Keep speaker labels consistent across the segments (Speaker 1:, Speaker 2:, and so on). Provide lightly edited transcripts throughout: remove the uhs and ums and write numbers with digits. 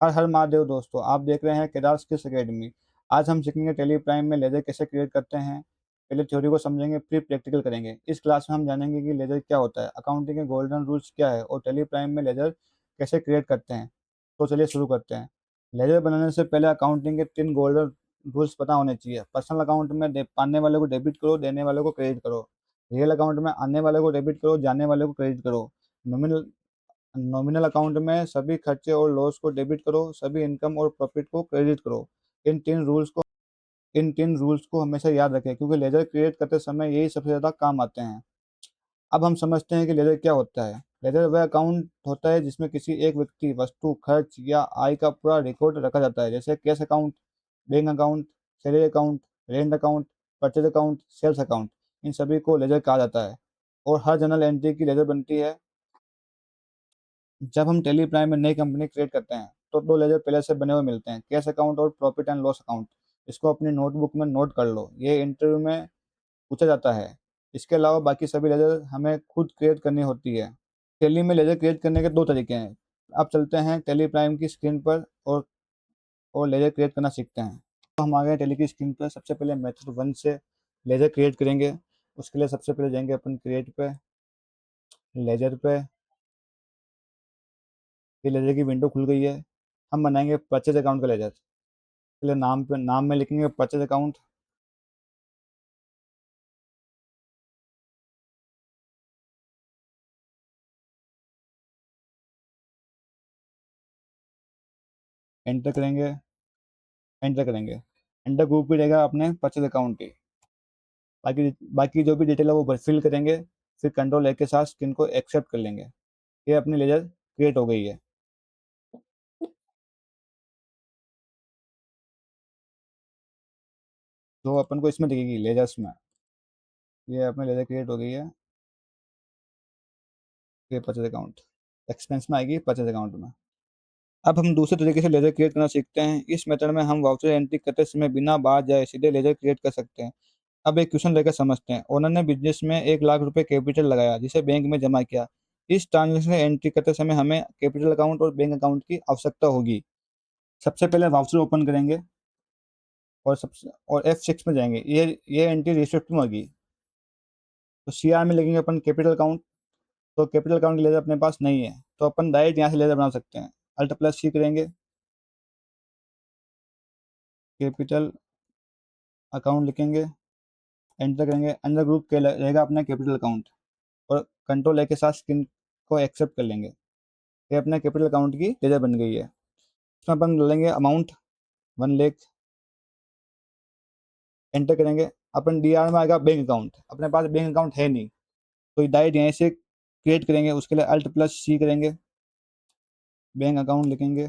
Speaker 1: हर हर महादेव दोस्तों, आप देख रहे हैं केदार स्किल्स अकेडमी। आज हम सीखेंगे टेली प्राइम में लेजर कैसे क्रिएट करते हैं। पहले थ्योरी को समझेंगे, फिर प्रैक्टिकल करेंगे। इस क्लास में हम जानेंगे कि लेजर क्या होता है, अकाउंटिंग के गोल्डन रूल्स क्या है और टेली प्राइम में लेजर कैसे क्रिएट करते हैं। तो चलिए शुरू करते हैं। लेजर बनाने से पहले अकाउंटिंग के 3 गोल्डन रूल्स पता होने चाहिए। पर्सनल अकाउंट में पाने वाले को डेबिट करो, देने वाले को क्रेडिट करो। रियल अकाउंट में आने वाले को डेबिट करो, जाने वाले को क्रेडिट करो। नॉमिनल नॉमिनल अकाउंट में सभी खर्चे और लॉस को डेबिट करो, सभी इनकम और प्रॉफिट को क्रेडिट करो। इन तीन रूल्स को हमेशा याद रखें, क्योंकि लेजर क्रिएट करते समय यही सबसे ज़्यादा काम आते हैं। अब हम समझते हैं कि लेजर क्या होता है। लेजर वह अकाउंट होता है जिसमें किसी एक व्यक्ति, वस्तु, खर्च या आय का पूरा रिकॉर्ड रखा जाता है, जैसे cash account, bank account, salary account, rent account, purchase account, sales account. इन सभी को लेजर कहा जाता है और हर जर्नल एंट्री की लेजर बनती है। जब हम टेली प्राइम में नई कंपनी क्रिएट करते हैं तो 2 लेजर पहले से बने हुए मिलते हैं, कैश अकाउंट और प्रॉफिट एंड लॉस अकाउंट। इसको अपनी नोटबुक में नोट कर लो, ये इंटरव्यू में पूछा जाता है। इसके अलावा बाकी सभी लेजर हमें खुद क्रिएट करनी होती है। टेली में लेजर क्रिएट करने के 2 तरीके हैं। अब चलते हैं टेली प्राइम की स्क्रीन पर और लेजर क्रिएट करना सीखते हैं। तो हम आ गए टेली की स्क्रीन पर। सबसे पहले मेथड 1 से लेजर क्रिएट करेंगे। उसके लिए सबसे पहले जाएंगे अपन क्रिएट पे, लेजर पे। ये लेजर की विंडो खुल गई है। हम बनाएंगे परचेज अकाउंट का लेजर। पहले नाम में लिखेंगे परचेज अकाउंट। एंटर करेंगे। एंटर करेंगे। एंटर ग्रुप भी रहेगा अपने परचेज अकाउंट की। बाकी बाकी जो भी डिटेल है वो फिल करेंगे। फिर कंट्रोल ए के साथ स्क्रीन को एक्सेप्ट कर लेंगे। ये अपनी लेजर क्रिएट हो गई है। तो अपन को इसमें दिखेगी लेजर्स में। ये अपनी लेजर क्रिएट हो गई है। ये परचेज अकाउंट एक्सपेंस में आएगी, परचेज अकाउंट में। अब हम दूसरे तरीके से लेजर क्रिएट करना सीखते हैं। इस मेथड में हम वाउचर एंट्री करते समय बिना बाहर जाए सीधे लेजर क्रिएट कर सकते हैं। अब एक क्वेश्चन लेकर समझते हैं। ओनर ने बिजनेस में 1 लाख रुपए कैपिटल लगाया, जिसे बैंक में जमा किया। इस ट्रांजेक्शन एंट्री करते समय हमें कैपिटल अकाउंट और बैंक अकाउंट की आवश्यकता होगी। सबसे पहले वाउचर ओपन करेंगे और F6 में जाएंगे। ये एंट्री रिसिप्ट में होगी। तो CR में लिखेंगे अपन कैपिटल अकाउंट। तो कैपिटल अकाउंट की लेजर अपने पास नहीं है, तो अपन डायरेक्ट यहाँ से लेजर बना सकते हैं। Alt+C करेंगे, कैपिटल अकाउंट लिखेंगे, एंटर करेंगे। अंडर ग्रुप के रहेगा अपना कैपिटल अकाउंट और कंट्रोल ए के साथ स्क्रीन को एक्सेप्ट कर लेंगे। ये अपने कैपिटल अकाउंट की लेजर बन गई है। इसमें अपन लेंगे अमाउंट 1 लाख, एंटर करेंगे। अपन DR में आएगा बैंक अकाउंट। अपने पास बैंक अकाउंट है नहीं, तो डायरेक्ट यहीं से क्रिएट करेंगे। उसके लिए Alt+C करेंगे, बैंक अकाउंट लिखेंगे,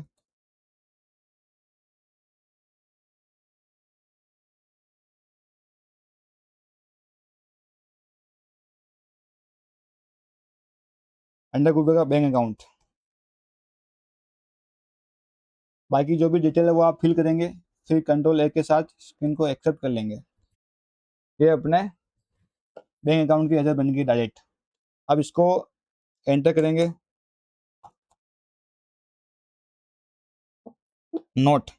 Speaker 1: अंडर ग्रुप का बैंक अकाउंट। बाकी जो भी डिटेल है वो आप फिल करेंगे। फिर कंट्रोल ए के साथ स्क्रीन को एक्सेप्ट कर लेंगे। ये अपने बैंक अकाउंट की लेजर बन गई डायरेक्ट। अब इसको एंटर करेंगे। नोट: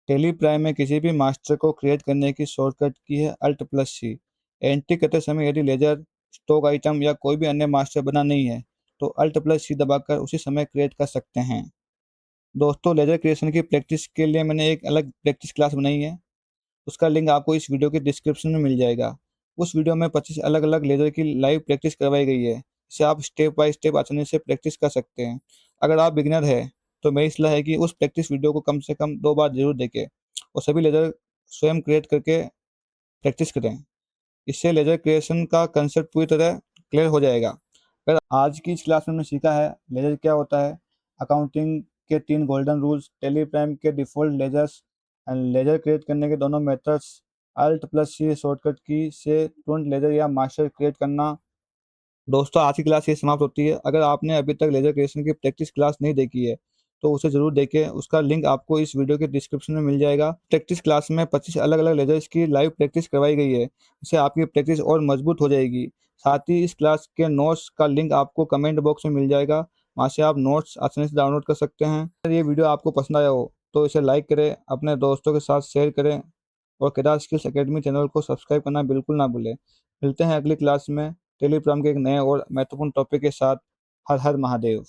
Speaker 1: टेली प्राइम में किसी भी मास्टर को क्रिएट करने की शॉर्टकट की है Alt+C। एंट्री करते समय यदि लेजर, स्टॉक आइटम या कोई भी अन्य मास्टर बना नहीं है तो Alt+C दबाकर उसी समय क्रिएट कर सकते हैं। दोस्तों, लेजर क्रिएशन की प्रैक्टिस के लिए मैंने एक अलग प्रैक्टिस क्लास बनाई है। उसका लिंक आपको इस वीडियो के डिस्क्रिप्शन में मिल जाएगा। उस वीडियो में 25 अलग अलग लेजर की लाइव प्रैक्टिस करवाई गई है, जिसे आप स्टेप बाय स्टेप आसानी से प्रैक्टिस कर सकते हैं। अगर आप बिगिनर है तो मेरी सलाह है कि उस प्रैक्टिस वीडियो को कम से कम 2 बार जरूर देखें और सभी लेजर स्वयं क्रिएट करके प्रैक्टिस करें। इससे लेजर क्रिएशन का कंसेप्ट पूरी तरह क्लियर हो जाएगा। अगर आज की इस क्लास में हमने सीखा है लेजर क्या होता है, अकाउंटिंग के 3 गोल्डन रूल्स, टेली प्राइम के default ledgers and ledger create करने के दोनों मेथड्स, Alt+C शॉर्टकट की से तुरंत लेजर या मास्टर क्रिएट करना। दोस्तों, आज की क्लास ये समाप्त होती है। अगर आपने अभी तक लेजर क्रिएशन की प्रैक्टिस क्लास नहीं देखी है तो उसे जरूर देखें। उसका लिंक आपको इस वीडियो के डिस्क्रिप्शन में मिल जाएगा। प्रैक्टिस क्लास में 25 अलग अलग लेजर्स की लाइव प्रैक्टिस करवाई गई है, इससे आपकी प्रैक्टिस और मजबूत हो जाएगी। साथ ही इस क्लास के नोट्स का लिंक आपको कमेंट बॉक्स में मिल जाएगा। वहाँ से आप नोट्स आसानी से डाउनलोड कर सकते हैं। अगर ये वीडियो आपको पसंद आया हो तो इसे लाइक करें, अपने दोस्तों के साथ शेयर करें और केदार स्किल्स एकेडमी चैनल को सब्सक्राइब करना बिल्कुल ना भूलें। मिलते हैं अगली क्लास में टेलीग्राम के एक नए और महत्वपूर्ण टॉपिक के साथ। हर हर महादेव।